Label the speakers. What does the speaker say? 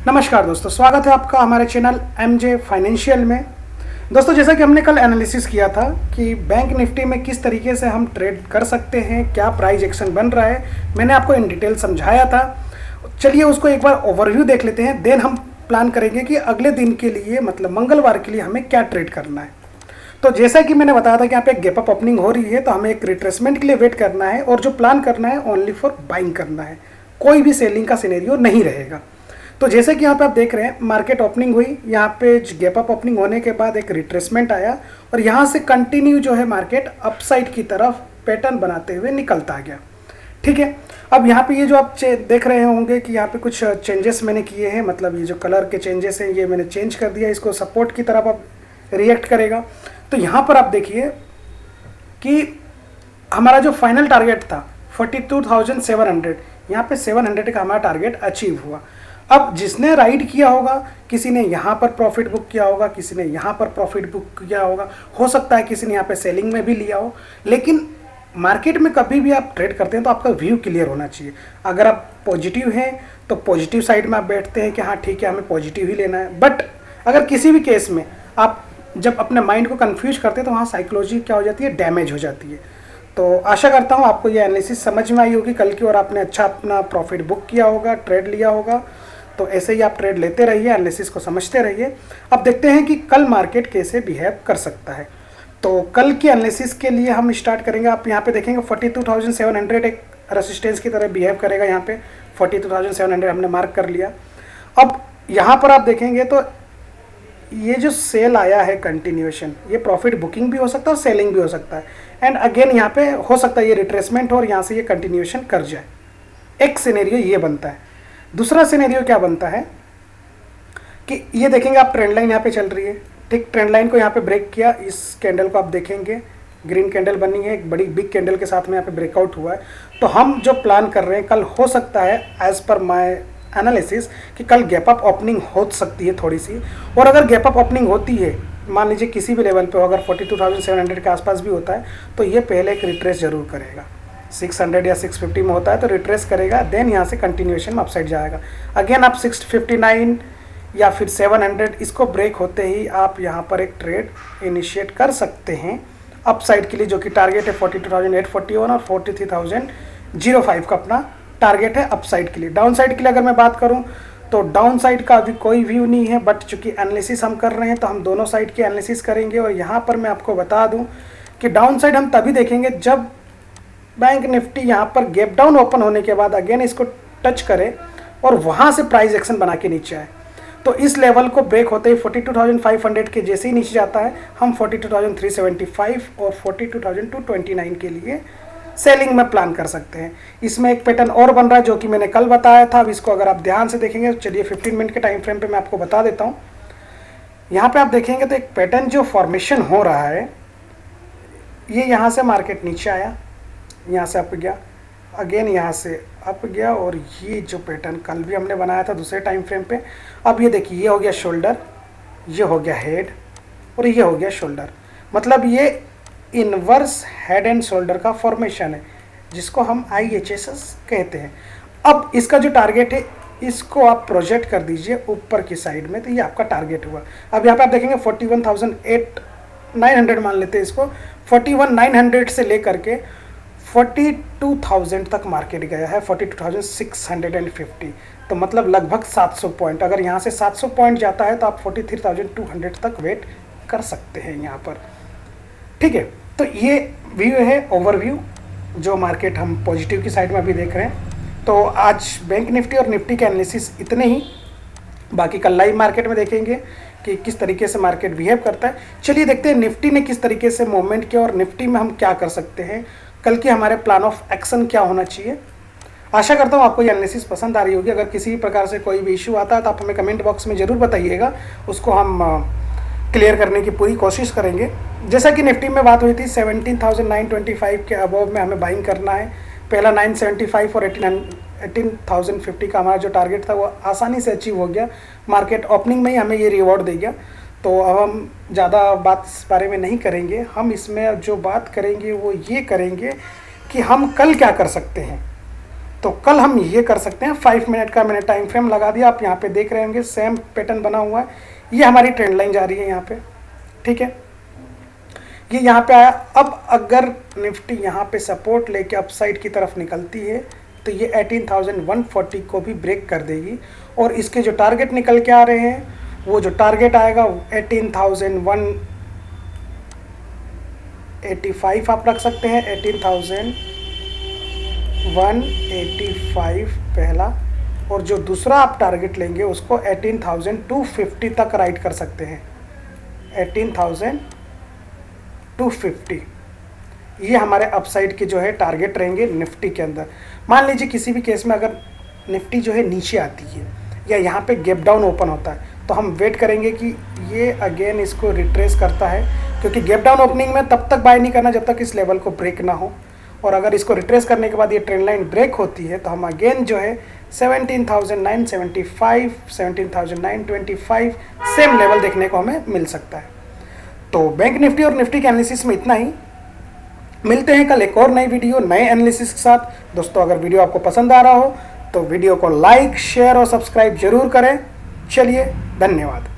Speaker 1: नमस्कार दोस्तों, स्वागत है आपका हमारे चैनल एमजे फाइनेंशियल में। दोस्तों, जैसा कि हमने कल एनालिसिस किया था कि बैंक निफ्टी में किस तरीके से हम ट्रेड कर सकते हैं, क्या प्राइस एक्शन बन रहा है, मैंने आपको इन डिटेल समझाया था। चलिए उसको एक बार ओवरव्यू देख लेते हैं, देन हम प्लान करेंगे कि अगले दिन के लिए मतलब मंगलवार के लिए हमें क्या ट्रेड करना है। तो जैसा कि मैंने बताया था कि यहाँ पे एक गैप अप ओपनिंग हो रही है, तो हमें एक रिट्रेसमेंट के लिए वेट करना है और जो प्लान करना है ओनली फॉर बाइंग करना है, कोई भी सेलिंग का सिनेरियो नहीं रहेगा। तो जैसे कि यहाँ पे आप देख रहे हैं, मार्केट ओपनिंग हुई, यहाँ पे गैप अप ओपनिंग होने के बाद एक रिट्रेसमेंट आया और यहाँ से कंटिन्यू जो है मार्केट अपसाइड की तरफ पैटर्न बनाते हुए निकलता गया। ठीक है, अब यहाँ पे ये जो आप देख रहे होंगे कि यहाँ पे कुछ चेंजेस मैंने किए हैं, मतलब ये जो कलर के चेंजेस हैं ये मैंने चेंज कर दिया, इसको सपोर्ट की तरफ अब रिएक्ट करेगा। तो यहाँ पर आप देखिए कि हमारा जो फाइनल टारगेट था 42,700, यहाँ पे 700 का हमारा टारगेट अचीव हुआ। अब जिसने राइड किया होगा, किसी ने यहाँ पर प्रॉफिट बुक किया होगा, किसी ने यहाँ पर प्रॉफिट बुक किया होगा, हो सकता है किसी ने यहाँ पे सेलिंग में भी लिया हो। लेकिन मार्केट में कभी भी आप ट्रेड करते हैं तो आपका व्यू क्लियर होना चाहिए। अगर आप पॉजिटिव हैं तो पॉजिटिव साइड में आप बैठते हैं कि हाँ ठीक है हमें पॉजिटिव ही लेना है। बट अगर किसी भी केस में आप जब अपने माइंड को कन्फ्यूज करते हैं तो वहाँ साइकोलॉजी क्या हो जाती है, डैमेज हो जाती है। तो आशा करता हूँ आपको ये एनालिसिस समझ में आई होगी कल की, और आपने अच्छा अपना प्रॉफिट बुक किया होगा, ट्रेड लिया होगा। तो ऐसे ही आप ट्रेड लेते रहिए, एनालिसिस को समझते रहिए। अब देखते हैं कि कल मार्केट कैसे बिहेव कर सकता है। तो कल की एनालिसिस के लिए हम स्टार्ट करेंगे। आप यहाँ पे देखेंगे 42,700 एक रेसिस्टेंस की तरह बिहेव करेगा। यहाँ पे 42,700 हमने मार्क कर लिया। अब यहाँ पर आप देखेंगे तो ये जो सेल आया है कंटिन्यूएशन, ये प्रॉफिट बुकिंग भी हो सकता है और सेलिंग भी हो सकता है। एंड अगेन यहाँ पे हो सकता है ये रिट्रेसमेंट हो और यहाँ से ये कंटिन्यूएशन कर जाए। एक सिनेरियो ये बनता है। दूसरा सिनेरियो क्या बनता है कि ये देखेंगे आप, ट्रेंड लाइन यहाँ पे चल रही है। ठीक, ट्रेंड लाइन को यहाँ पे ब्रेक किया, इस कैंडल को आप देखेंगे ग्रीन कैंडल बनी है, एक बड़ी बिग कैंडल के साथ में यहाँ पे ब्रेकआउट हुआ है। तो हम जो प्लान कर रहे हैं कल, हो सकता है एज पर माय एनालिसिस कि कल गैप अप ओपनिंग हो सकती है थोड़ी सी। और अगर गैप अप ओपनिंग होती है, मान लीजिए किसी भी लेवल पे हो, अगर 42,700 के आसपास भी होता है तो ये पहले एक रिट्रेस जरूर करेगा। 600 या 650 में होता है तो रिट्रेस करेगा, देन यहाँ से कंटिन्यूएशन में अपसाइड जाएगा। अगेन आप 659 या फिर 700 इसको ब्रेक होते ही आप यहाँ पर एक ट्रेड इनिशिएट कर सकते हैं अपसाइड के लिए, जो कि टारगेट है 42,841 और 43,005 का अपना टारगेट है अपसाइड के लिए। डाउन साइड के लिए अगर मैं बात करूँ तो डाउन साइड का अभी कोई व्यू नहीं है, बट चूंकि एनालिसिस हम कर रहे हैं तो हम दोनों साइड की एनालिसिस करेंगे। और यहाँ पर मैं आपको बता दूँ कि डाउन साइड हम तभी देखेंगे जब बैंक निफ्टी यहाँ पर गैप डाउन ओपन होने के बाद अगेन इसको टच करे और वहाँ से प्राइस एक्शन बना के नीचे आए। तो इस लेवल को ब्रेक होते ही 42,500 के जैसे ही नीचे जाता है, हम 42,375 और 42,229 के लिए सेलिंग में प्लान कर सकते हैं। इसमें एक पैटर्न और बन रहा है जो कि मैंने कल बताया था। अब इसको अगर आप ध्यान से देखेंगे, चलिए 15 मिनट के टाइम फ्रेम पे मैं आपको बता देता हूँ। यहाँ पे आप देखेंगे तो एक पैटर्न जो फॉर्मेशन हो रहा है, ये यहाँ से मार्केट नीचे आया, यहाँ से अप गया, अगेन यहाँ से अप गया, और ये जो पैटर्न कल भी हमने बनाया था दूसरे टाइम फ्रेम पे। अब ये देखिए, ये हो गया शोल्डर, ये हो गया हेड और ये हो गया शोल्डर। मतलब ये इनवर्स हेड एंड शोल्डर का फॉर्मेशन है, जिसको हम IHSS कहते हैं। अब इसका जो टारगेट है इसको आप प्रोजेक्ट कर दीजिए ऊपर की साइड में, तो ये आपका टारगेट हुआ। अब यहाँ पे आप देखेंगे 41,900 मान लेते हैं इसको, 41,900 से लेकर के 42,000 तक मार्केट गया है, 42,650। तो मतलब लगभग 700 पॉइंट। अगर यहाँ से 700 पॉइंट जाता है तो आप 43,200 तक वेट कर सकते हैं यहाँ पर। ठीक है, तो ये व्यू है, ओवरव्यू, जो मार्केट हम पॉजिटिव की साइड में अभी देख रहे हैं। तो आज बैंक निफ्टी और निफ्टी के एनालिसिस इतने ही, बाकी कल लाइव मार्केट में देखेंगे कि किस तरीके से मार्केट बिहेव करता है। चलिए देखते हैं निफ्टी ने किस तरीके से मूवमेंट किया और निफ्टी में हम क्या कर सकते हैं, कल की हमारे प्लान ऑफ एक्शन क्या होना चाहिए। आशा करता हूँ आपको ये एनालिसिस पसंद आ रही होगी। अगर किसी भी प्रकार से कोई भी इशू आता है तो आप हमें कमेंट बॉक्स में ज़रूर बताइएगा, उसको हम क्लियर करने की पूरी कोशिश करेंगे। जैसा कि निफ्टी में बात हुई थी 17,925 के अबव में हमें बाइंग करना है। पहला 975 और 18,050 का हमारा जो टारगेट था वो आसानी से अचीव हो गया। मार्केट ओपनिंग में ही हमें ये रिवॉर्ड दे गया। तो अब हम ज़्यादा बात इस बारे में नहीं करेंगे। हम इसमें जो बात करेंगे वो ये करेंगे कि हम कल क्या कर सकते हैं। तो कल हम ये कर सकते हैं। 5 मिनट का मैंने टाइम फ्रेम लगा दिया, आप यहाँ पे देख रहे होंगे सेम पैटर्न बना हुआ है। ये हमारी ट्रेंड लाइन जा रही है यहाँ पे, ठीक है, ये यहाँ पे आया। अब अगर निफ्टी यहाँ पे सपोर्ट लेके अपसाइड की तरफ निकलती है तो ये 18,140 को भी ब्रेक कर देगी, और इसके जो टारगेट निकल के आ रहे हैं, वो जो टारगेट आएगा 18,185 आप रख सकते हैं। 18,185 पहला, और जो दूसरा आप टारगेट लेंगे उसको 18,250 तक राइट कर सकते हैं। 18,250 ये हमारे अपसाइड के जो है टारगेट रहेंगे निफ्टी के अंदर। मान लीजिए किसी भी केस में अगर निफ्टी जो है नीचे आती है या यहाँ पे गैप डाउन ओपन होता है, तो हम वेट करेंगे कि ये अगेन इसको रिट्रेस करता है, क्योंकि गैप डाउन ओपनिंग में तब तक बाय नहीं करना जब तक इस लेवल को ब्रेक ना हो। और अगर इसको रिट्रेस करने के बाद ये ट्रेंड लाइन ब्रेक होती है तो हम अगेन जो है 17,975, 17,925 सेम लेवल देखने को हमें मिल सकता है। तो बैंक निफ्टी और निफ्टी के एनालिसिस में इतना ही। मिलते हैं कल एक और नई वीडियो नए एनालिसिस के साथ। दोस्तों अगर वीडियो आपको पसंद आ रहा हो तो वीडियो को लाइक, शेयर और सब्सक्राइब जरूर करें। चलिए, धन्यवाद।